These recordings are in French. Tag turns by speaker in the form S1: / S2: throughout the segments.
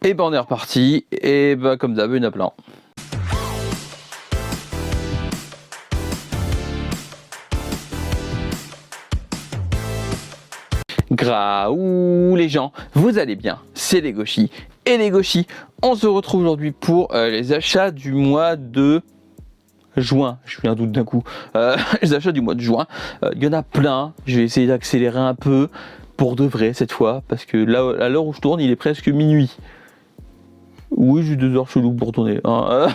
S1: Et ben on est reparti, et ben comme d'hab, il y en a plein. Graou les gens, vous allez bien, c'est les Gauchis. Et les Gauchis, on se retrouve aujourd'hui pour les achats du mois de juin. Je suis un doute d'un coup. Les achats du mois de juin, il y en a plein. Je vais essayer d'accélérer un peu pour de vrai cette fois, parce que là, à l'heure où je tourne, il est presque minuit. Oui, j'ai 2 heures chelou pour tourner. Hein.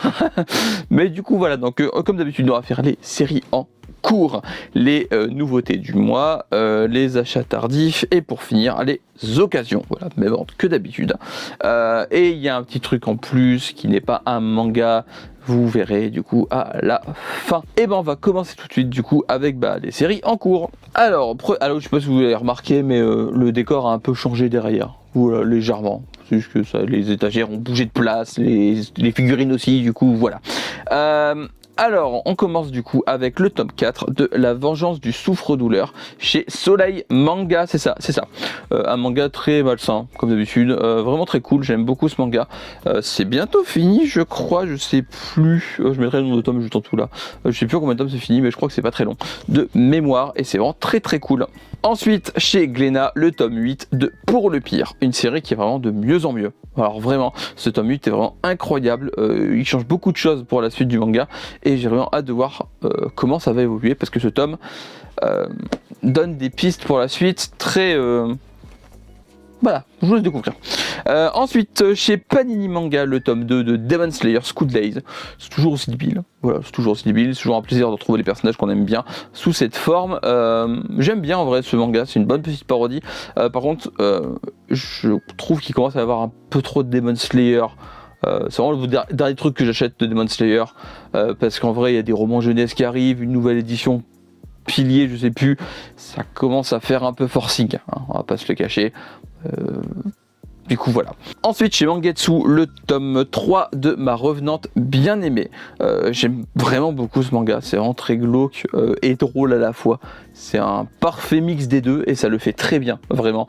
S1: Mais du coup, voilà. Donc, comme d'habitude, on va faire les séries en cours, les nouveautés du mois, les achats tardifs et pour finir, les occasions. Voilà, mais bon, que d'habitude. Et il y a un petit truc en plus qui n'est pas un manga. Vous verrez du coup à la fin. Et ben on va commencer tout de suite du coup avec les séries en cours. Alors je sais pas si vous avez remarqué, mais le décor a un peu changé derrière. Voilà, légèrement. C'est juste que ça, les étagères ont bougé de place, les figurines aussi, du coup voilà. Alors, on commence du coup avec le tome 4 de La Vengeance du Souffre-Douleur chez Soleil Manga, c'est ça. Un manga très malsain, comme d'habitude, vraiment très cool, j'aime beaucoup ce manga. C'est bientôt fini, je crois, je sais plus, je mettrai le nom de tome juste en dessous là. Je sais plus combien de tomes c'est fini, mais je crois que c'est pas très long, de mémoire, et c'est vraiment très très cool. Ensuite, chez Glénat, le tome 8 de Pour le Pire, une série qui est vraiment de mieux en mieux. Alors vraiment, ce tome 8 est vraiment incroyable, il change beaucoup de choses pour la suite du manga, et j'ai vraiment hâte de voir comment ça va évoluer, parce que ce tome donne des pistes pour la suite très... Voilà, je vous laisse découvrir. Ensuite, chez Panini Manga, le tome 2 de Demon Slayer School Days. C'est toujours aussi débile. Voilà, c'est toujours un plaisir de retrouver les personnages qu'on aime bien sous cette forme. J'aime bien en vrai ce manga, c'est une bonne petite parodie. Par contre, je trouve qu'il commence à y avoir un peu trop de Demon Slayer. C'est vraiment le dernier truc que j'achète de Demon Slayer. Parce qu'en vrai, il y a des romans jeunesse qui arrivent, une nouvelle édition pilier, je sais plus. Ça commence à faire un peu forcing, hein, on va pas se le cacher. Du coup voilà. Ensuite chez Mangetsu, le tome 3 de Ma Revenante Bien-Aimée. J'aime vraiment beaucoup ce manga, c'est vraiment très glauque et drôle à la fois. C'est un parfait mix des deux et ça le fait très bien, vraiment.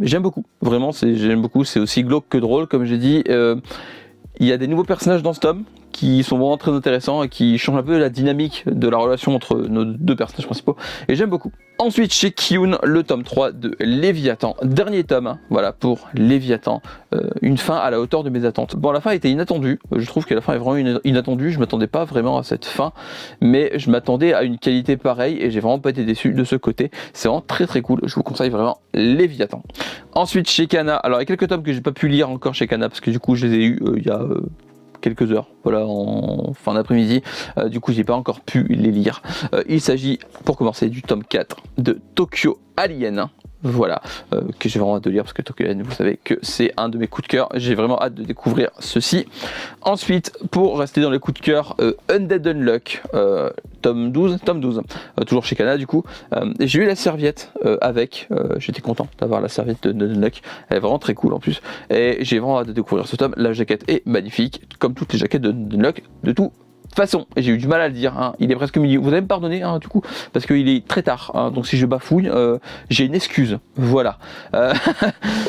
S1: J'aime beaucoup, vraiment j'aime beaucoup, c'est aussi glauque que drôle comme j'ai dit. Il y a des nouveaux personnages dans ce tome qui sont vraiment très intéressants et qui changent un peu la dynamique de la relation entre nos 2 personnages principaux et j'aime beaucoup. Ensuite chez Kiyun, le tome 3 de Léviathan, dernier tome, voilà pour Léviathan, une fin à la hauteur de mes attentes. Bon, la fin était inattendue, je trouve que la fin est vraiment inattendue, je m'attendais pas vraiment à cette fin, mais je m'attendais à une qualité pareille et j'ai vraiment pas été déçu de ce côté, c'est vraiment très très cool, je vous conseille vraiment Léviathan. Ensuite chez Kana, alors il y a quelques tomes que j'ai pas pu lire encore chez Kana parce que du coup je les ai eus il y a... quelques heures, voilà, en fin d'après-midi, du coup j'ai pas encore pu les lire. Il s'agit pour commencer du tome 4 de Tokyo Alien, voilà, que j'ai vraiment hâte de lire parce que Tokyo Alien, vous savez que c'est un de mes coups de cœur, j'ai vraiment hâte de découvrir ceci. Ensuite, pour rester dans les coups de cœur, Undead Unluck, tome 12, toujours chez Kana du coup, j'ai eu la serviette avec, j'étais content d'avoir la serviette de Unluck, elle est vraiment très cool en plus, et j'ai vraiment hâte de découvrir ce tome, la jaquette est magnifique, comme toutes les jaquettes de Unluck, de tout façon, j'ai eu du mal à le dire, hein. Il est presque midi, vous allez me pardonner hein, du coup, parce qu'il est très tard, hein. Donc si je bafouille, j'ai une excuse, voilà.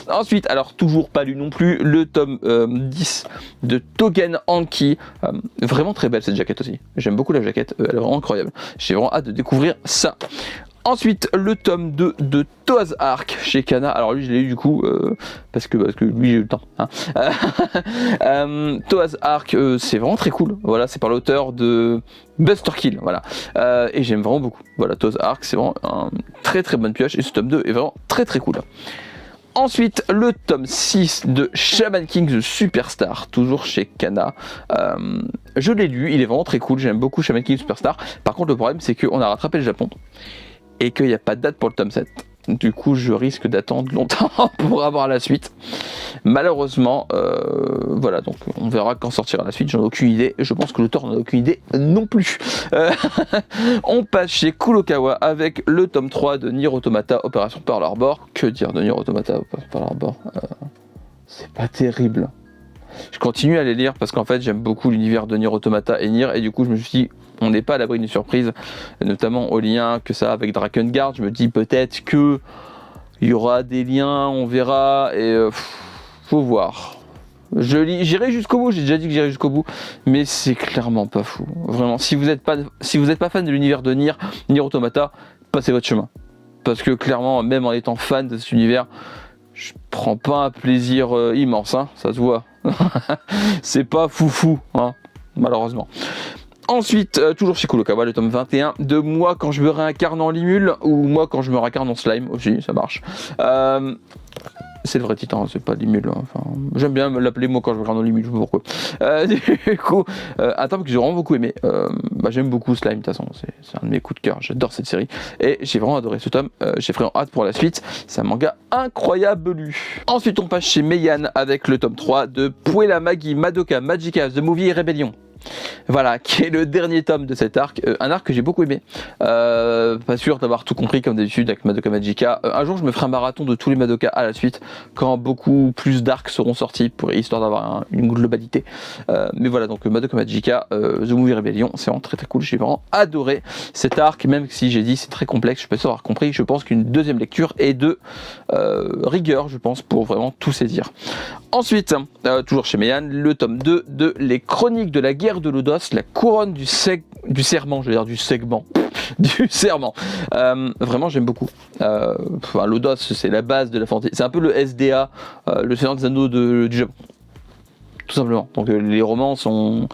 S1: Ensuite, alors toujours pas lu non plus, le tome 10 de Togen Anki, vraiment très belle cette jaquette aussi, j'aime beaucoup la jaquette, elle est vraiment incroyable, j'ai vraiment hâte de découvrir ça. Ensuite, le tome 2 de Toaz Arc chez Kana. Alors lui, je l'ai eu du coup parce que lui, j'ai eu le temps. Hein. Toaz Arc, c'est vraiment très cool. Voilà, c'est par l'auteur de Buster Kill. Voilà, et j'aime vraiment beaucoup. Voilà, Toaz Arc, c'est vraiment une très très bonne pioche et ce tome 2 est vraiment très très cool. Ensuite, le tome 6 de Shaman King The Superstar, toujours chez Kana. Je l'ai lu, il est vraiment très cool, j'aime beaucoup Shaman King Superstar. Par contre, le problème, c'est qu'on a rattrapé le Japon et qu'il n'y a pas de date pour le tome 7. Du coup, je risque d'attendre longtemps pour avoir la suite. Malheureusement, voilà, donc on verra quand sortira la suite, j'en ai aucune idée. Je pense que l'auteur n'en a aucune idée non plus. On passe chez Kurokawa avec le tome 3 de Nier Automata Opération Pearl Harbor. Que dire de Nier Automata Opération Pearl Harbor, c'est pas terrible. Je continue à les lire parce qu'en fait j'aime beaucoup l'univers de Nier Automata et Nier, et du coup je me suis dit on n'est pas à l'abri d'une surprise, notamment au lien que ça a avec Drakengard. Je me dis peut-être que il y aura des liens, on verra, et faut voir. J'irai jusqu'au bout, j'ai déjà dit que j'irai jusqu'au bout, mais c'est clairement pas fou. Vraiment, si vous êtes pas fan de l'univers de Nier Automata, passez votre chemin. Parce que clairement, même en étant fan de cet univers, je prends pas un plaisir immense, hein, ça se voit. C'est pas foufou, hein, malheureusement. Ensuite, toujours chez Kurokawa, le tome 21 de Moi quand je me réincarne en Limule, ou Moi quand je me réincarne en Slime aussi, ça marche. C'est le vrai titre, hein, c'est pas Limule. Hein. Enfin, j'aime bien l'appeler Moi quand je me réincarne en Limule, je sais pas pourquoi. Du coup, un tome que j'ai vraiment beaucoup aimé. J'aime beaucoup Slime, de toute façon, c'est un de mes coups de cœur, j'adore cette série. Et j'ai vraiment adoré ce tome, j'ai vraiment hâte pour la suite. C'est un manga incroyable. Ensuite, on passe chez Meian avec le tome 3 de Puella Magi Madoka Magica The Movie Rebellion. Voilà, qui est le dernier tome de cet arc, un arc que j'ai beaucoup aimé. Pas sûr d'avoir tout compris comme d'habitude avec Madoka Magica. Un jour je me ferai un marathon de tous les Madoka à la suite, quand beaucoup plus d'arcs seront sortis, histoire d'avoir une globalité. Mais voilà, donc Madoka Magica, The Movie Rebellion, c'est vraiment très très cool, j'ai vraiment adoré cet arc, même si j'ai dit c'est très complexe, je peux pas avoir compris, je pense qu'une deuxième lecture est de rigueur, je pense, pour vraiment tout saisir. Ensuite, toujours chez Meian, le tome 2 de Les Chroniques de la guerre de Lodos, la couronne du serment, je veux dire du segment, du serment. Vraiment, j'aime beaucoup. Lodos, c'est la base de la fantasy, c'est un peu le SDA, le Seigneur des Anneaux du Japon. Tout simplement. Donc les romans sont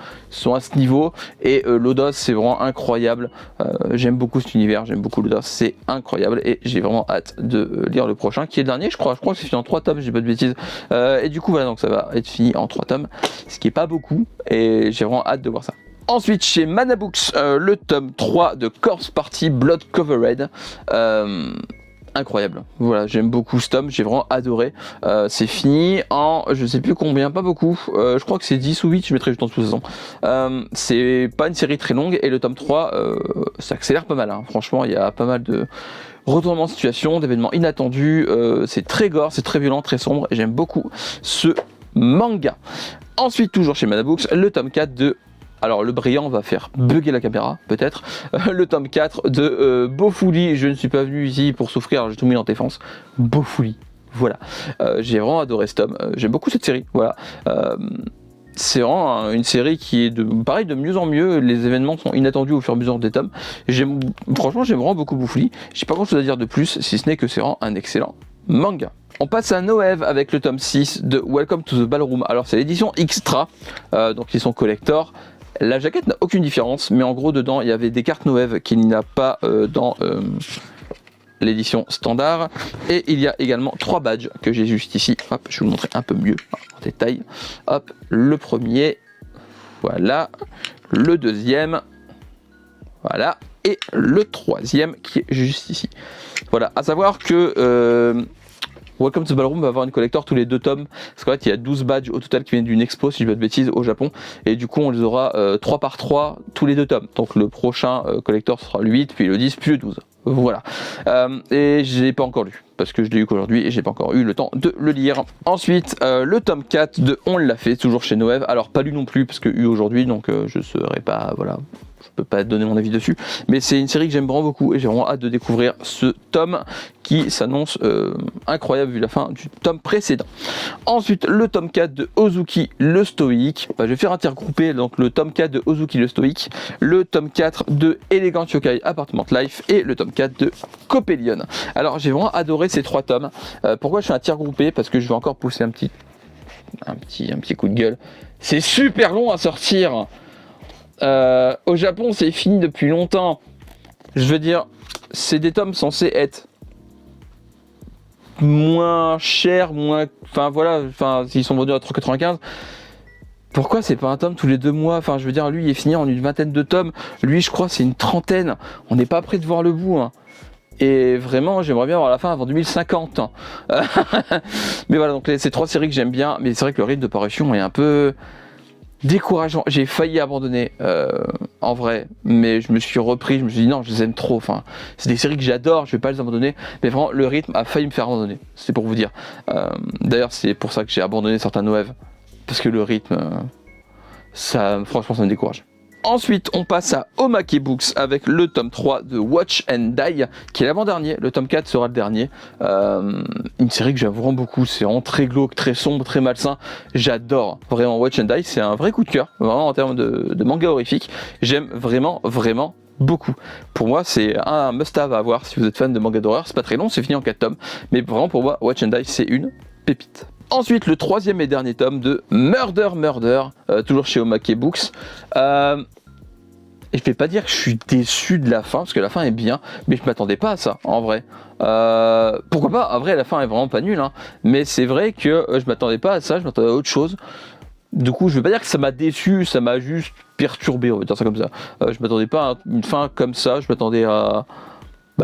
S1: à ce niveau et Lodos c'est vraiment incroyable. J'aime beaucoup cet univers, j'aime beaucoup Lodos, c'est incroyable et j'ai vraiment hâte de lire le prochain qui est le dernier, je crois que c'est fini en 3 tomes, j'ai pas de bêtises. Et du coup voilà, donc ça va être fini en 3 tomes, ce qui est pas beaucoup et j'ai vraiment hâte de voir ça. Ensuite chez Mana Books, le tome 3 de Corpse Party Blood Covered. Incroyable, voilà, j'aime beaucoup ce tome, j'ai vraiment adoré. C'est fini en je sais plus combien, pas beaucoup, je crois que c'est 10 ou 8, je mettrai juste en dessous de toute façon. C'est pas une série très longue et le tome 3 ça accélère pas mal, hein. Franchement il y a pas mal de retournements de situation, d'événements inattendus, c'est très gore, c'est très violent, très sombre et j'aime beaucoup ce manga. Ensuite toujours chez Mana Books, le tome 4 de... Alors le brillant va faire bugger la caméra, peut-être. Le tome 4 de Bofuli, je ne suis pas venu ici pour souffrir, j'ai tout mis en défense. Bofuli, voilà. J'ai vraiment adoré ce tome, j'aime beaucoup cette série, voilà. C'est vraiment une série qui est pareil de mieux en mieux, les événements sont inattendus au fur et à mesure des tomes. Franchement j'aime vraiment beaucoup Bofuli, j'ai pas grand chose à dire de plus, si ce n'est que c'est vraiment un excellent manga. On passe à Noëv avec le tome 6 de Welcome to the Ballroom. Alors c'est l'édition Extra, donc ils sont collector. La jaquette n'a aucune différence, mais en gros dedans il y avait des cartes Noëv qu'il n'y a pas dans l'édition standard. Et il y a également 3 badges que j'ai juste ici. Hop, je vais vous montrer un peu mieux en détail. Hop, le premier, voilà, le deuxième, voilà, et le troisième qui est juste ici. Voilà, à savoir que Welcome to the Ballroom va avoir une collector tous les 2 tomes, parce qu'en fait il y a 12 badges au total qui viennent d'une expo, si je ne dis pas de bêtises, au Japon, et du coup on les aura 3 par 3 tous les 2 tomes. Donc le prochain collector sera le 8, puis le 10, puis le 12. Voilà. Et je l'ai pas encore lu, parce que je l'ai eu qu'aujourd'hui et j'ai pas encore eu le temps de le lire. Ensuite, le tome 4 de On l'a fait, toujours chez Noëv. Alors pas lu non plus, parce que eu aujourd'hui, donc je serai pas, voilà, je peux pas donner mon avis dessus. Mais c'est une série que j'aime vraiment beaucoup et j'ai vraiment hâte de découvrir ce tome qui s'annonce incroyable vu la fin du tome précédent. Ensuite, le tome 4 de Ozuki le Stoïque. Je vais faire intergrouper donc le tome 4 de Ozuki le Stoïque, le tome 4 de Elegant Yokai Apartment Life et le tome 4 de Copelion. Alors j'ai vraiment adoré ces 3 tomes. Pourquoi je fais un tir groupé? Parce que je vais encore pousser un petit coup de gueule. C'est super long à sortir. Au Japon c'est fini depuis longtemps. Je veux dire, c'est des tomes censés être moins chers, enfin voilà, s'ils sont vendus à 3,95. Pourquoi c'est pas un tome tous les 2 mois? Enfin je veux dire, lui il est fini en une vingtaine de tomes, lui je crois c'est une trentaine, on n'est pas prêt de voir le bout, hein. Et vraiment j'aimerais bien avoir la fin avant 2050. Mais voilà, donc ces 3 séries que j'aime bien, mais c'est vrai que le rythme de parution est un peu décourageant. J'ai failli abandonner en vrai, mais je me suis repris, je me suis dit non, je les aime trop, enfin c'est des séries que j'adore, je vais pas les abandonner, mais vraiment le rythme a failli me faire abandonner, c'est pour vous dire. D'ailleurs c'est pour ça que j'ai abandonné certains Noëv, parce que le rythme franchement ça me décourage. Ensuite, on passe à Omake Books avec le tome 3 de Watch and Die, qui est l'avant-dernier. Le tome 4 sera le dernier. Une série que j'aime vraiment beaucoup. C'est vraiment très glauque, très sombre, très malsain. J'adore vraiment Watch and Die. C'est un vrai coup de cœur, vraiment en termes de manga horrifique. J'aime vraiment, vraiment beaucoup. Pour moi, c'est un must-have à avoir si vous êtes fan de manga d'horreur. C'est pas très long, c'est fini en 4 tomes. Mais vraiment, pour moi, Watch and Die, c'est une pépite. Ensuite, le troisième et dernier tome de Murder, toujours chez Omake Books. Et je vais pas dire que je suis déçu de la fin, parce que la fin est bien, mais je m'attendais pas à ça, en vrai. Pourquoi pas? En vrai, la fin est vraiment pas nulle, hein, mais c'est vrai que je m'attendais pas à ça, je m'attendais à autre chose. Du coup, je vais pas dire que ça m'a déçu, ça m'a juste perturbé, on va dire ça comme ça. Je m'attendais pas à une fin comme ça, je m'attendais à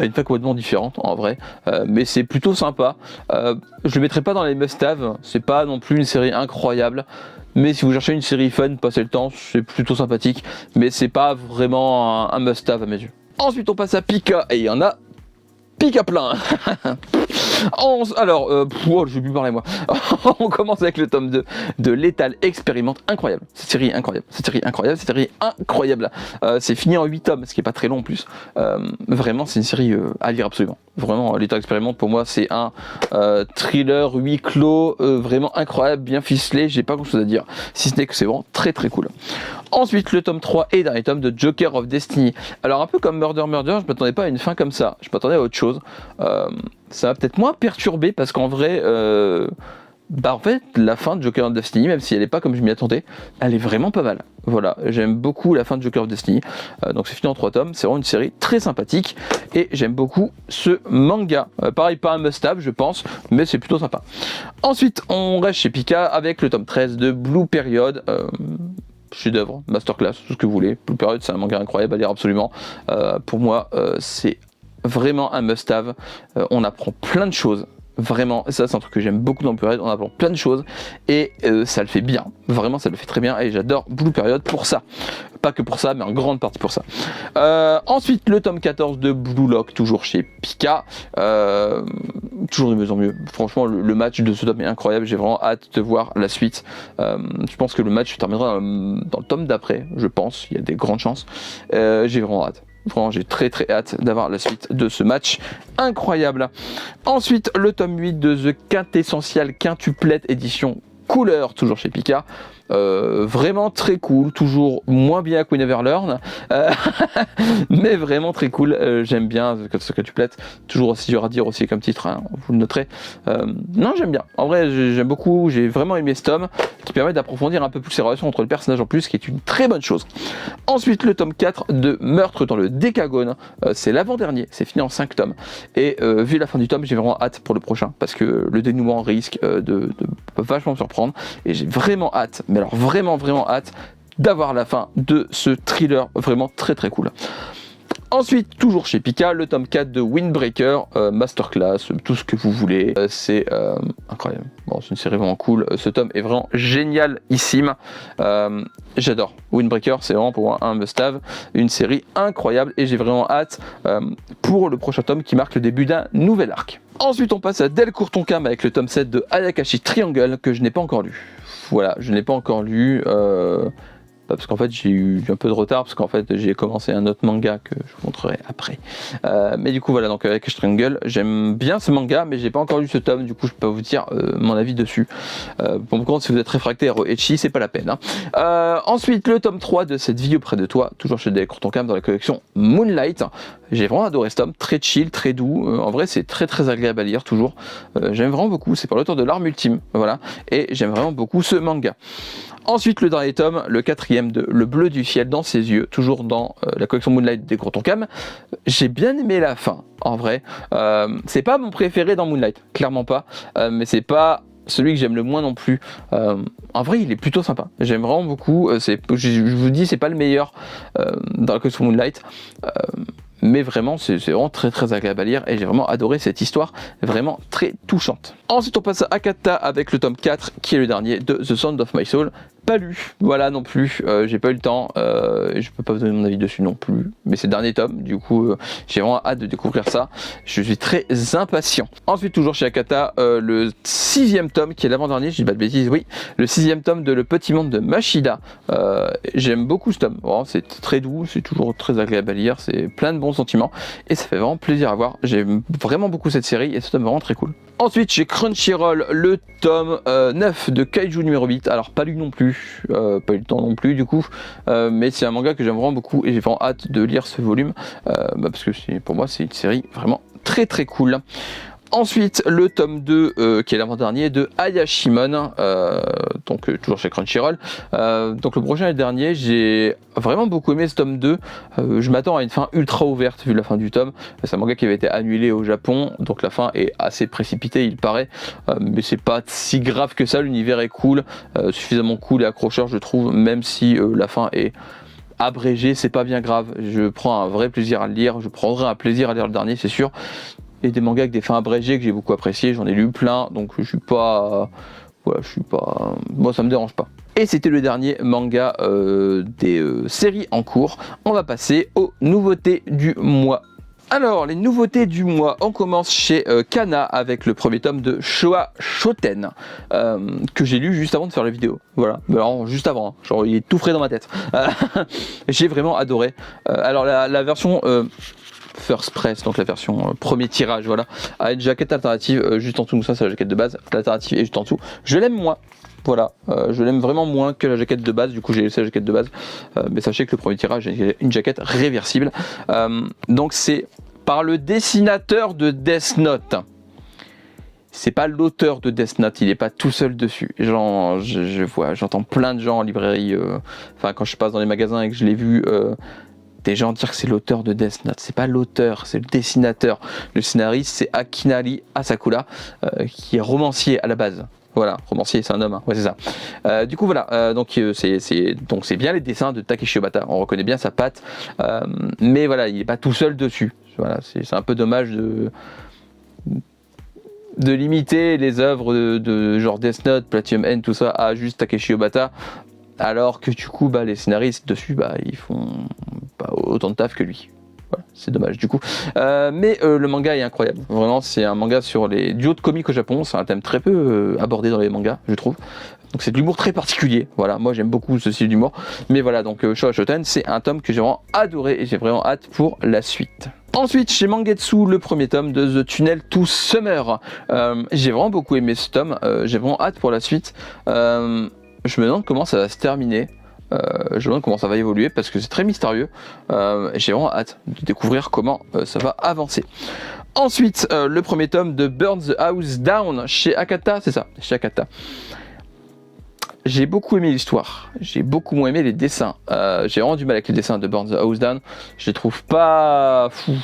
S1: une fin complètement différente en vrai, mais c'est plutôt sympa. Je le mettrai pas dans les must-have, c'est pas non plus une série incroyable, mais si vous cherchez une série fun, passer le temps, c'est plutôt sympathique, mais c'est pas vraiment un must-have à mes yeux. Ensuite on passe à Pika, et il y en a Pika plein. Alors, je vais plus parler moi. On commence avec le tome 2 de Lethal Expérimente. Incroyable, cette série incroyable, c'est fini en 8 tomes, ce qui est pas très long en plus. Vraiment, c'est une série à lire absolument. Vraiment, Lethal Expérimente pour moi, c'est un thriller huis clos, vraiment incroyable, bien ficelé. J'ai pas grand chose à dire, si ce n'est que c'est vraiment très très cool. Ensuite, le tome 3 et dernier tome de Joker of Destiny. Alors, un peu comme Murder, je m'attendais pas à une fin comme ça. Je m'attendais à autre chose. Ça m'a peut-être moins perturbé parce qu'en vrai, en fait, la fin de Joker of Destiny, même si elle n'est pas comme je m'y attendais, elle est vraiment pas mal. Voilà, j'aime beaucoup la fin de Joker of Destiny. Donc c'est fini en 3 tomes, c'est vraiment une série très sympathique et j'aime beaucoup ce manga. Pareil, pas un must-have, je pense, mais c'est plutôt sympa. Ensuite, on reste chez Pika avec le tome 13 de Blue Period. Chef-d'œuvre, masterclass, tout ce que vous voulez. Blue Period, c'est un manga incroyable à lire absolument. Pour moi, c'est vraiment un must-have. On apprend plein de choses. Vraiment, ça c'est un truc que j'aime beaucoup dans Blue Period, on apprend plein de choses et ça le fait bien, vraiment ça le fait très bien et j'adore Blue Period pour ça. Pas que pour ça, mais en grande partie pour ça. Ensuite, le tome 14 de Blue Lock, toujours chez Pika. Toujours de mieux en mieux. Franchement, le match de ce tome est incroyable, j'ai vraiment hâte de voir la suite. Je pense que le match terminera dans le tome d'après, je pense, il y a des grandes chances. J'ai vraiment hâte. Vraiment, j'ai très très hâte d'avoir la suite de ce match incroyable. Ensuite, le tome 8 de The Quintessential Quintuplette édition couleur, toujours chez Pika. Vraiment très cool, toujours moins bien que We Never Learn, mais vraiment très cool. J'aime bien ce que tu plaites, toujours aussi dur à dire aussi comme titre, hein, vous le noterez. Non, j'aime bien, en vrai j'aime beaucoup, j'ai vraiment aimé ce tome qui permet d'approfondir un peu plus les relations entre les personnages en plus, qui est une très bonne chose. Ensuite, le tome 4 de Meurtre dans le Décagone, c'est l'avant-dernier, c'est fini en 5 tomes et vu la fin du tome, j'ai vraiment hâte pour le prochain parce que le dénouement risque de vachement me surprendre et j'ai vraiment hâte, mais alors vraiment hâte d'avoir la fin de ce thriller vraiment très très cool. Ensuite, toujours chez Pika, le tome 4 de Windbreaker, masterclass, tout ce que vous voulez, c'est incroyable. Bon, c'est une série vraiment cool, ce tome est vraiment génialissime, j'adore. Windbreaker, c'est vraiment pour moi un must-have, une série incroyable et j'ai vraiment hâte pour le prochain tome qui marque le début d'un nouvel arc. Ensuite, on passe à Delcourt Tonkam avec le tome 7 de Ayakashi Triangle que je n'ai pas encore lu. Voilà, je ne l'ai pas encore lu, parce qu'en fait j'ai eu un peu de retard, parce qu'en fait j'ai commencé un autre manga que je vous montrerai après. Mais du coup voilà, donc avec Triangle, j'aime bien ce manga, mais j'ai pas encore lu ce tome, du coup je peux pas vous dire mon avis dessus. Pour contre, si vous êtes réfractaire au ecchi, c'est pas la peine. Hein. Ensuite, le tome 3 de Cette vie auprès de toi, toujours chez Delcourt Tonkam dans la collection Moonlight. J'ai vraiment adoré ce tome, très chill, très doux. En vrai, c'est très très agréable à lire, toujours. J'aime vraiment beaucoup, c'est par l'auteur de L'Arme Ultime, voilà. Et j'aime vraiment beaucoup ce manga. Ensuite, le dernier tome, le 4e de Le Bleu du Ciel dans ses yeux, toujours dans la collection Moonlight des Delcourt Tonkam. J'ai bien aimé la fin, en vrai. C'est pas mon préféré dans Moonlight, clairement pas. Mais c'est pas celui que j'aime le moins non plus. En vrai, il est plutôt sympa. J'aime vraiment beaucoup. Je vous dis, c'est pas le meilleur dans la collection Moonlight. mais vraiment c'est vraiment très agréable à lire et j'ai vraiment adoré cette histoire, vraiment très touchante. Ensuite on passe à Akata avec le tome 4 qui est le dernier de The Sound of My Soul. Pas lu, voilà non plus, j'ai pas eu le temps, et je peux pas vous donner mon avis dessus non plus, mais c'est le dernier tome, du coup j'ai vraiment hâte de découvrir ça, je suis très impatient. Ensuite toujours chez Akata, le 6e tome qui est l'avant-dernier, je dis pas de bêtises, oui, le 6e tome de Le Petit Monde de Mashida. J'aime beaucoup ce tome, vraiment, c'est très doux, c'est toujours très agréable à lire, c'est plein de bons sentiments, et ça fait vraiment plaisir à voir, j'aime vraiment beaucoup cette série, et ce tome est vraiment très cool. Ensuite chez Crunchyroll, le tome 9 de Kaiju numéro 8, alors pas lu non plus, pas eu le temps non plus du coup, mais c'est un manga que j'aime vraiment beaucoup et j'ai vraiment hâte de lire ce volume, parce que pour moi c'est une série vraiment très cool. Ensuite, le tome 2, qui est l'avant-dernier, de Ayashimon, donc toujours chez Crunchyroll. Donc le prochain et le dernier, j'ai vraiment beaucoup aimé ce tome 2. Je m'attends à une fin ultra ouverte vu la fin du tome. C'est un manga qui avait été annulé au Japon, donc la fin est assez précipitée, il paraît. Mais c'est pas si grave que ça, l'univers est cool, suffisamment cool et accrocheur, je trouve, même si la fin est abrégée, c'est pas bien grave. Je prends un vrai plaisir à le lire, je prendrai un plaisir à lire le dernier, c'est sûr. Et des mangas avec des fins abrégées que j'ai beaucoup apprécié, j'en ai lu plein, donc je suis pas, moi ça me dérange pas. Et c'était le dernier manga des séries en cours. On va passer aux nouveautés du mois. Alors, les nouveautés du mois, on commence chez Kana avec le premier tome de Showa Shoten, que j'ai lu juste avant de faire la vidéo. Voilà, alors juste avant, hein. Genre il est tout frais dans ma tête. J'ai vraiment adoré. Alors la version First Press, donc la version premier tirage, voilà, a une jaquette alternative juste en dessous, ça c'est la jaquette de base, l'alternative est juste en dessous. Je l'aime moins, voilà, je l'aime vraiment moins que la jaquette de base, du coup j'ai laissé la jaquette de base, mais sachez que le premier tirage est une jaquette réversible, donc c'est par le dessinateur de Death Note. C'est pas l'auteur de Death Note, il est pas tout seul dessus. J'entends plein de gens en librairie, enfin quand je passe dans les magasins et que je l'ai vu, des gens dire que c'est l'auteur de Death Note. C'est pas l'auteur, c'est le dessinateur. Le scénariste, c'est Akinari Asakura, qui est romancier à la base. Voilà, romancier, c'est un homme, hein. Ouais, c'est ça. Du coup, voilà, donc c'est bien les dessins de Takeshi Obata. On reconnaît bien sa patte, mais voilà, il est pas tout seul dessus. Voilà, c'est un peu dommage de limiter les œuvres de genre Death Note, Platinum End, tout ça, à juste Takeshi Obata. Alors que du coup, les scénaristes dessus, ils font pas autant de taf que lui. Voilà, c'est dommage du coup. Mais le manga est incroyable. Vraiment, c'est un manga sur les duos de comiques au Japon. C'est un thème très peu abordé dans les mangas, je trouve. Donc c'est de l'humour très particulier. Voilà, moi j'aime beaucoup ce style d'humour. Mais voilà, donc Showa Shoten, c'est un tome que j'ai vraiment adoré et j'ai vraiment hâte pour la suite. Ensuite, chez Mangetsu, le premier tome de The Tunnel to Summer. J'ai vraiment beaucoup aimé ce tome. J'ai vraiment hâte pour la suite. Je me demande comment ça va se terminer, je me demande comment ça va évoluer parce que c'est très mystérieux. J'ai vraiment hâte de découvrir comment ça va avancer. Ensuite, le premier tome de Burn the House Down chez Akata, c'est ça, chez Akata. J'ai beaucoup aimé l'histoire, j'ai beaucoup moins aimé les dessins. J'ai vraiment du mal avec les dessins de Burn the House Down, je les trouve pas fous.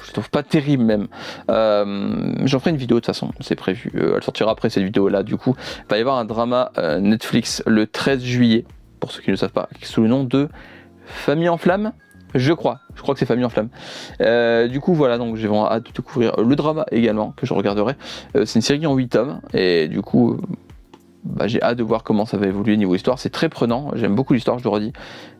S1: Je trouve pas terrible même. J'en ferai une vidéo de toute façon, c'est prévu. Elle sortira après cette vidéo là. Du coup, il va y avoir un drama Netflix le 13 juillet, pour ceux qui ne le savent pas, sous le nom de Famille en Flammes. Je crois que c'est Famille en Flammes. Du coup, voilà, donc j'ai vraiment hâte de découvrir le drama également, que je regarderai. C'est une série en 8 tomes, et du coup, j'ai hâte de voir comment ça va évoluer niveau histoire. C'est très prenant, j'aime beaucoup l'histoire, je le redis.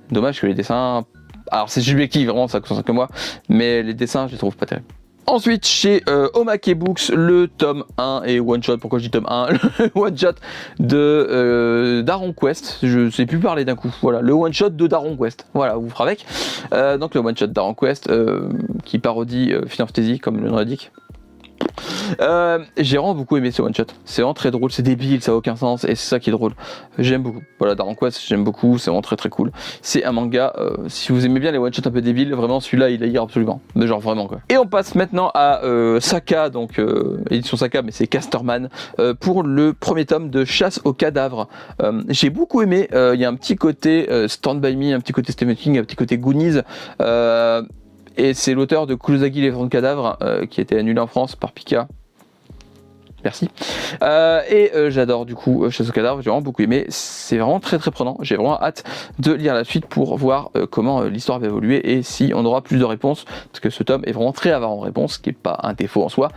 S1: Dommage que les dessins. Alors c'est subjectif, vraiment, ça concerne que moi, mais les dessins, je les trouve pas terribles. Ensuite, chez Omake Books, le tome 1 et One Shot, pourquoi je dis tome 1, le One Shot de Daron Quest, je sais plus parler d'un coup, voilà, le One Shot de Daron Quest, voilà, vous ferez avec. Donc le One Shot de Daron Quest, qui parodie Final Fantasy, comme le nom l'indique. J'ai vraiment beaucoup aimé ce one shot, c'est vraiment très drôle, c'est débile, ça a aucun sens et c'est ça qui est drôle, j'aime beaucoup. Voilà, Daron Quest, j'aime beaucoup, c'est vraiment très cool. C'est un manga, si vous aimez bien les one shots un peu débiles, vraiment celui-là il est à lire absolument, mais genre vraiment quoi. Et on passe maintenant à Saka, donc édition Saka, mais c'est Casterman, pour le premier tome de Chasse aux cadavres. J'ai beaucoup aimé, il y a un petit côté Stand By Me, un petit côté Stephen King, un petit côté Goonies. Et c'est l'auteur de Kurosaki l'éléphant de cadavre qui a été annulé en France par Pika. merci. J'adore du coup Chasse au cadavre, j'ai vraiment beaucoup aimé, c'est vraiment très très prenant, j'ai vraiment hâte de lire la suite pour voir comment l'histoire va évoluer et si on aura plus de réponses, parce que ce tome est vraiment très avare en réponses, ce qui n'est pas un défaut en soi,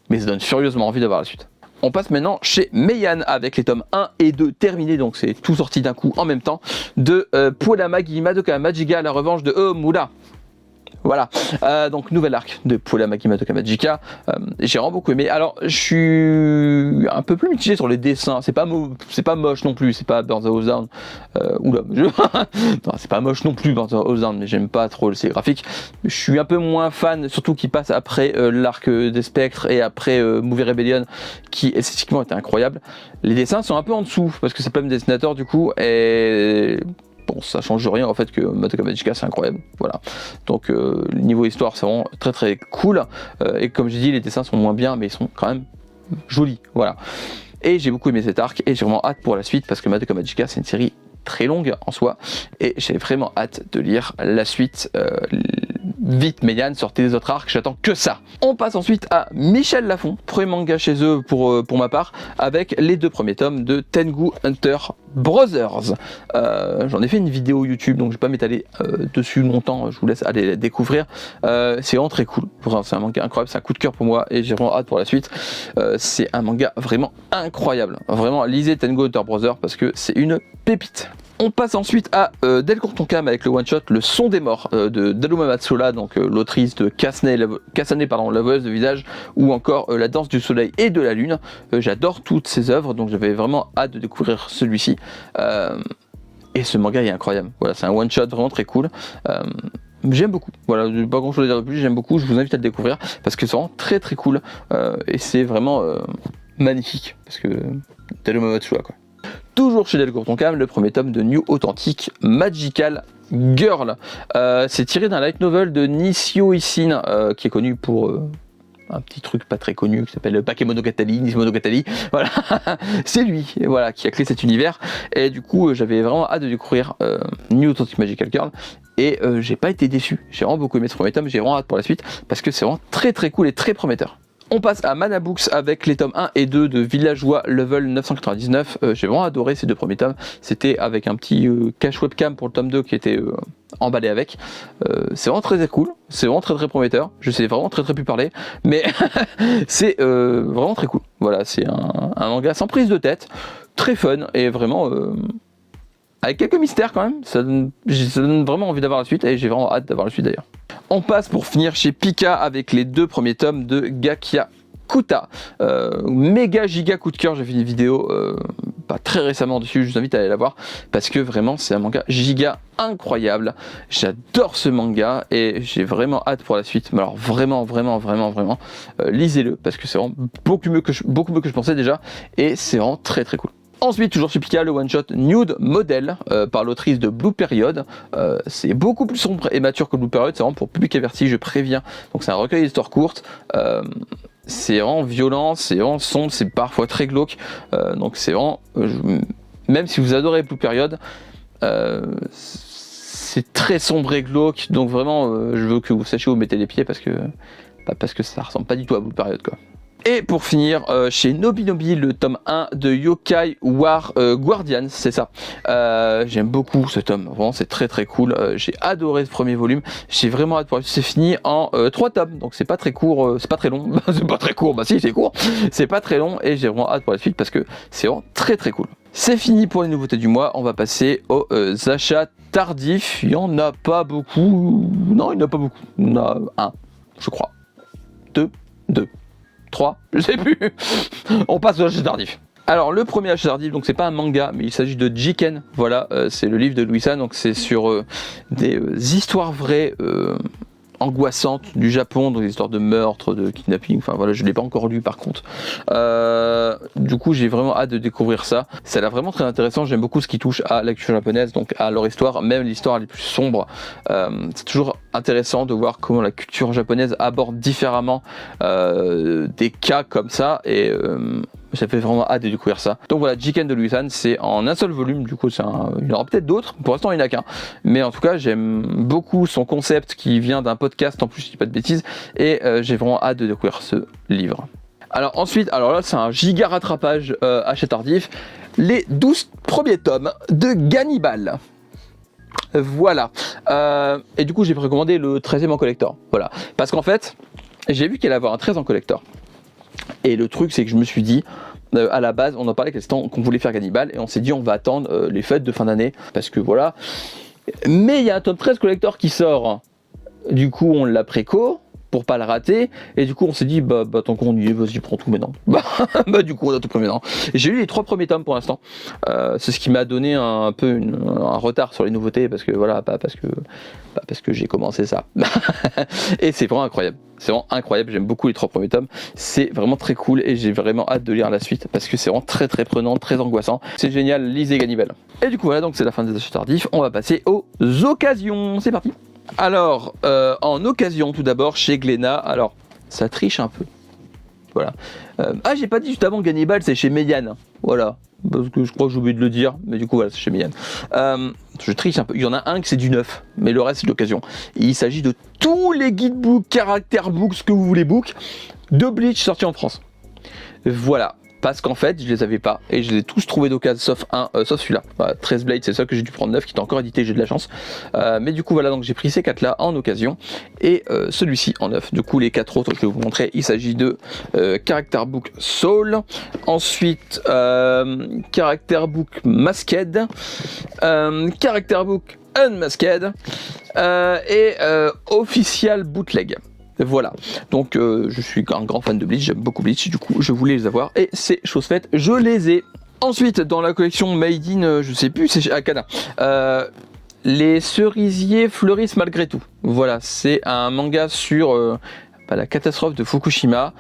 S1: mais ça donne furieusement envie d'avoir la suite. On passe maintenant chez Meian avec les tomes 1 et 2 terminés, donc c'est tout sorti d'un coup en même temps, de Puolamagi Madoka Magica, la revanche de Omura. Voilà, donc nouvel arc de Puolamagi Madoka Magica, j'ai vraiment beaucoup aimé. Alors je suis un peu plus mitigé sur les dessins, c'est pas moche non plus, c'est pas Burn the House Down, non, c'est pas moche non plus Burn the House Down, mais j'aime pas trop ces graphiques. Je suis un peu moins fan, surtout qu'il passe après l'arc des spectres et après Movie Rebellion, qui esthétiquement était incroyable. Les dessins sont un peu en dessous, parce que c'est pas le même dessinateur du coup, et... bon, ça change rien en fait que Madoka Magica c'est incroyable, voilà. Donc niveau histoire c'est vraiment très très cool, et comme j'ai dit les dessins sont moins bien mais ils sont quand même jolis, voilà. Et j'ai beaucoup aimé cet arc et j'ai vraiment hâte pour la suite parce que Madoka Magica c'est une série très longue en soi et j'ai vraiment hâte de lire la suite. Vite Meian, sortez les autres arcs, j'attends que ça. On passe ensuite à Michel Lafon, premier manga chez eux pour ma part, avec les 2 premiers tomes de Tengu Hunter Brothers. J'en ai fait une vidéo YouTube, donc je vais pas m'étaler dessus longtemps, je vous laisse aller la découvrir. C'est vraiment très cool, c'est un manga incroyable, c'est un coup de cœur pour moi et j'ai vraiment hâte pour la suite. C'est un manga vraiment incroyable, vraiment lisez Tengu Hunter Brothers parce que c'est une pépite. On passe ensuite à Delcourt Tonkam avec le one-shot Le Son des Morts de Daruma Matsuda, donc l'autrice de Kasane, la voleuse de visage, ou encore La Danse du Soleil et de la Lune. J'adore toutes ces œuvres, donc j'avais vraiment hâte de découvrir celui-ci. Et ce manga est incroyable. Voilà, c'est un one-shot vraiment très cool. J'aime beaucoup, voilà, pas grand chose à dire de plus, j'aime beaucoup, je vous invite à le découvrir parce que c'est vraiment très très cool et c'est vraiment magnifique parce que Daruma Matsuda quoi. Toujours chez Delcourt Tonkam, le premier tome de New Authentic Magical Girl. C'est tiré d'un light novel de Nishio Isin, qui est connu pour un petit truc pas très connu qui s'appelle Bakemonogatari, Nismonogatari. Voilà, c'est lui, voilà, qui a créé cet univers. Et du coup, j'avais vraiment hâte de découvrir New Authentic Magical Girl. Et j'ai pas été déçu. J'ai vraiment beaucoup aimé ce premier tome. J'ai vraiment hâte pour la suite parce que c'est vraiment très très cool et très prometteur. On passe à Mana Books avec les tomes 1 et 2 de Villageois Level 999. J'ai vraiment adoré ces 2 premiers tomes. C'était avec un petit cache webcam pour le tome 2 qui était emballé avec. C'est vraiment très cool, c'est vraiment très très prometteur. Je sais vraiment très très plus parler, mais c'est vraiment très cool. Voilà, c'est un manga sans prise de tête, très fun et vraiment... avec quelques mystères quand même, ça donne vraiment envie d'avoir la suite et j'ai vraiment hâte d'avoir la suite d'ailleurs. On passe pour finir chez Pika avec les 2 premiers tomes de Gakiakuta. Méga giga coup de cœur, j'ai fait une vidéo pas très récemment dessus, je vous invite à aller la voir parce que vraiment c'est un manga giga incroyable. J'adore ce manga et j'ai vraiment hâte pour la suite. Mais alors vraiment lisez-le parce que c'est vraiment beaucoup mieux que je pensais déjà et c'est vraiment très très cool. Ensuite, toujours chez Pika, le one-shot Nude Model par l'autrice de Blue Period. C'est beaucoup plus sombre et mature que Blue Period, c'est vraiment pour public averti, je préviens. Donc c'est un recueil d'histoires courtes. C'est vraiment violent, c'est vraiment sombre, c'est parfois très glauque. Donc c'est vraiment... même si vous adorez Blue Period, c'est très sombre et glauque. Donc vraiment, je veux que vous sachiez où vous mettez les pieds parce que ça ressemble pas du tout à Blue Period quoi. Et pour finir, chez Nobinobi, le tome 1 de Yokai War Guardians, c'est ça. J'aime beaucoup ce tome, vraiment c'est très très cool. J'ai adoré ce premier volume, j'ai vraiment hâte pour la suite. C'est fini en 3 tomes, donc c'est pas très court, c'est pas très long. C'est pas très court, bah si c'est court, c'est pas très long et j'ai vraiment hâte pour la suite parce que c'est vraiment très très cool. C'est fini pour les nouveautés du mois, on va passer aux achats tardifs. Il y en a pas beaucoup, non il n'y en a pas beaucoup, il y en a 1, je crois. 2, 3, je sais plus. On passe aux achats tardifs. Alors le premier achat tardif, donc c'est pas un manga, mais il s'agit de Jiken. Voilà, c'est le livre de Louisa, donc c'est sur des histoires vraies angoissantes du Japon, donc des histoires de meurtre, de kidnapping. Enfin voilà, je l'ai pas encore lu par contre. Du coup, j'ai vraiment hâte de découvrir ça. Ça a l'air vraiment très intéressant. J'aime beaucoup ce qui touche à la culture japonaise, donc à leur histoire, même l'histoire les plus sombres. C'est toujours intéressant de voir comment la culture japonaise aborde différemment des cas comme ça et ça fait vraiment hâte de découvrir ça. Donc voilà, Jiken de Louis-san, c'est en un seul volume, du coup il y en aura peut-être d'autres, pour l'instant il n'y en a qu'un. Mais en tout cas j'aime beaucoup son concept qui vient d'un podcast, en plus je dis pas de bêtises, et j'ai vraiment hâte de découvrir ce livre. Alors ensuite, alors là c'est un giga rattrapage achat tardif, les 12 premiers tomes de Gannibal. Voilà. Et du coup j'ai précommandé le 13e en collector. Voilà. Parce qu'en fait, j'ai vu qu'il allait avoir un 13 en collector. Et le truc c'est que je me suis dit, à la base on en parlait qu'on voulait faire Gannibal, et on s'est dit on va attendre les fêtes de fin d'année, parce que voilà. Mais il y a un tome 13 collector qui sort, du coup on l'a préco, pour pas le rater, et du coup on s'est dit bah tant qu'on y est, vas-y prends tout maintenant. Bah du coup on a tout pris maintenant. J'ai lu les 3 premiers tomes pour l'instant. C'est ce qui m'a donné un peu un retard sur les nouveautés, parce que voilà, pas parce que j'ai commencé ça. Et c'est vraiment incroyable. C'est vraiment incroyable, j'aime beaucoup les 3 premiers tomes. C'est vraiment très cool et j'ai vraiment hâte de lire la suite, parce que c'est vraiment très très prenant, très angoissant. C'est génial, lisez Gannibal. Et du coup voilà, donc c'est la fin des achats tardifs. On va passer aux occasions. C'est parti. Alors, en occasion, tout d'abord, chez Glénat, alors, ça triche un peu. Voilà. Ah, j'ai pas dit juste avant, Gannibal, c'est chez Méliane. Voilà. Parce que je crois que j'ai oublié de le dire, mais du coup, voilà, c'est chez Méliane. Je triche un peu. Il y en a un qui c'est du neuf, mais le reste, c'est de l'occasion. Il s'agit de tous les guidebooks, caractère books, ce que vous voulez, books, de Bleach sortis en France. Voilà. Parce qu'en fait, je les avais pas et je les ai tous trouvés d'occasion, sauf celui-là. Voilà, 13 Blade, c'est ça que j'ai dû prendre neuf, qui est encore édité, j'ai de la chance. Mais du coup, voilà, donc j'ai pris ces 4 là en occasion et celui-ci en neuf. Du coup, les 4 autres, je vais vous montrer. Il s'agit de Character Book Soul, ensuite Character Book Masked, Character Book Unmasked et Official Bootleg. Voilà, donc je suis un grand fan de Bleach, j'aime beaucoup Bleach, du coup je voulais les avoir et c'est chose faite, je les ai. Ensuite, dans la collection Made in, je sais plus, c'est chez Akana, les cerisiers fleurissent malgré tout. Voilà, c'est un manga sur la catastrophe de Fukushima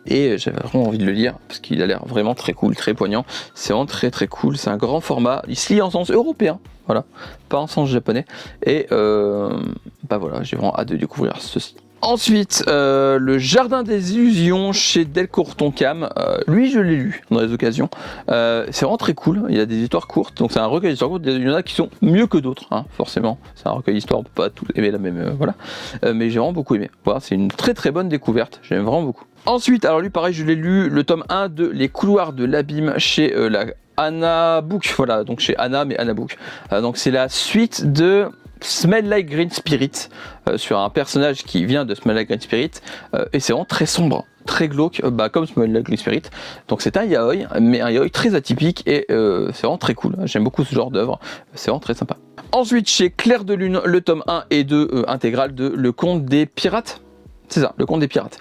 S1: et j'avais vraiment envie de le lire parce qu'il a l'air vraiment très cool, très poignant. C'est vraiment très très cool, c'est un grand format, il se lit en sens européen, voilà, pas en sens japonais. Et voilà, j'ai vraiment hâte de découvrir ceci. Ensuite, le Jardin des Illusions chez Delcourt Tonkam, lui je l'ai lu dans les occasions, c'est vraiment très cool, il y a des histoires courtes, donc c'est un recueil d'histoires courtes, il y en a qui sont mieux que d'autres, hein, forcément, c'est un recueil d'histoires, on peut pas tout aimer la même, voilà, mais j'ai vraiment beaucoup aimé, voilà, c'est une très très bonne découverte, j'aime vraiment beaucoup. Ensuite, alors lui pareil, je l'ai lu, le tome 1 de Les Couloirs de l'Abîme chez la Anna Book, voilà, donc chez Anna, mais Anna Book, donc c'est la suite de Smell Like Green Spirit, sur un personnage qui vient de Smell Like Green Spirit, et c'est vraiment très sombre, très glauque, comme Smell Like Green Spirit. Donc c'est un yaoi, mais un yaoi très atypique, et c'est vraiment très cool. J'aime beaucoup ce genre d'œuvre, c'est vraiment très sympa. Ensuite, chez Clair de Lune, le tome 1 et 2 intégral de Le Conte des Pirates. C'est ça, Le Conte des Pirates.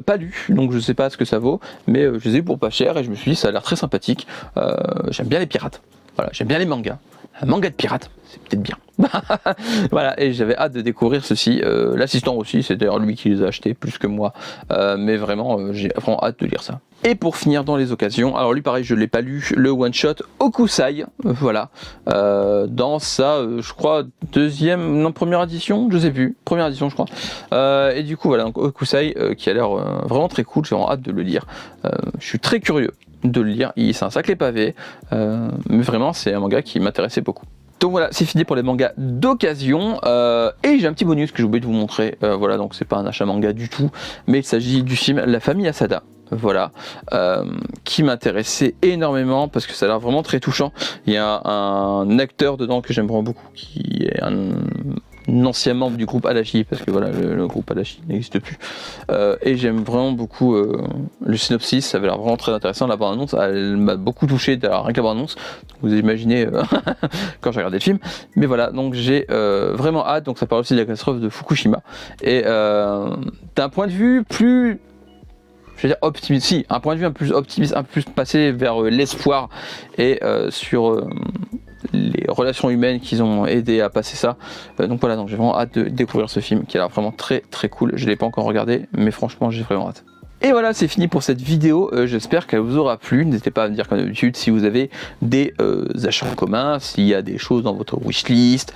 S1: Pas lu, donc je sais pas ce que ça vaut, mais je les ai eu pour pas cher, et je me suis dit ça a l'air très sympathique. J'aime bien les pirates, voilà, j'aime bien les mangas. Un manga de pirates, c'est peut-être bien. Voilà, et j'avais hâte de découvrir ceci. L'assistant aussi, c'est d'ailleurs lui qui les a achetés plus que moi. Mais vraiment, j'ai vraiment hâte de lire ça. Et pour finir dans les occasions, alors lui pareil, je ne l'ai pas lu, le one-shot Okusai, voilà. Dans sa, je crois, première édition, je sais plus, première édition je crois. Et du coup voilà, donc Okusai qui a l'air vraiment très cool, j'ai vraiment hâte de le lire. Je suis très curieux de le lire, c'est un sacré pavé, mais vraiment c'est un manga qui m'intéressait beaucoup. Donc voilà, c'est fini pour les mangas d'occasion, et j'ai un petit bonus que j'ai oublié de vous montrer, voilà, donc c'est pas un achat manga du tout, mais il s'agit du film La Famille Asada, voilà, qui m'intéressait énormément parce que ça a l'air vraiment très touchant. Il y a un acteur dedans que j'aime vraiment beaucoup, qui est un ancien membre du groupe Adachi, parce que voilà, le groupe Adachi n'existe plus, et j'aime vraiment beaucoup le synopsis, ça avait l'air vraiment très intéressant. La bande-annonce, elle m'a beaucoup touché, rien que la bande-annonce, vous imaginez quand j'ai regardé le film, mais voilà, donc j'ai vraiment hâte. Donc ça parle aussi de la catastrophe de Fukushima, et d'un point de vue plus, je veux dire optimiste, si, un point de vue un peu plus optimiste, un peu plus passé vers l'espoir, et sur les relations humaines qu'ils ont aidé à passer ça. Donc voilà, donc j'ai vraiment hâte de découvrir ce film qui a l'air vraiment très très cool. Je ne l'ai pas encore regardé, mais franchement j'ai vraiment hâte. Et voilà, c'est fini pour cette vidéo, j'espère qu'elle vous aura plu. N'hésitez pas à me dire comme d'habitude si vous avez des achats en commun, s'il y a des choses dans votre wishlist,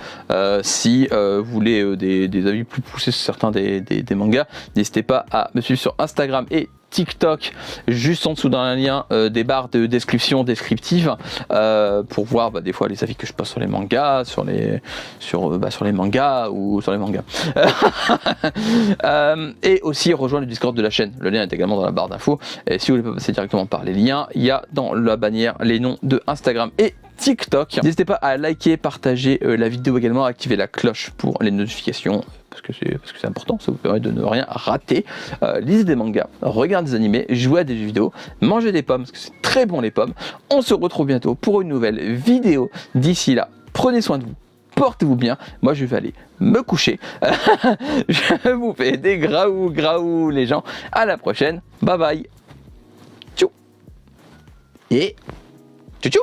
S1: si vous voulez des avis plus poussés sur certains des mangas. N'hésitez pas à me suivre sur Instagram et TikTok, juste en dessous dans un lien, des barres de description descriptives pour voir des fois les avis que je poste sur les mangas, sur les mangas ou sur les mangas. Et aussi rejoindre le Discord de la chaîne. Le lien est également dans la barre d'infos. Et si vous voulez pas passer directement par les liens, il y a dans la bannière les noms de Instagram et TikTok. N'hésitez pas à liker, partager la vidéo également, activer la cloche pour les notifications parce que c'est important, ça vous permet de ne rien rater. Lisez des mangas, regardez des animés, jouez à des jeux vidéo, mangez des pommes parce que c'est très bon les pommes. On se retrouve bientôt pour une nouvelle vidéo. D'ici là, prenez soin de vous. Portez-vous bien, moi je vais aller me coucher. Je vous fais des graou les gens. À la prochaine, bye bye. Tchou. Et tchou tchou.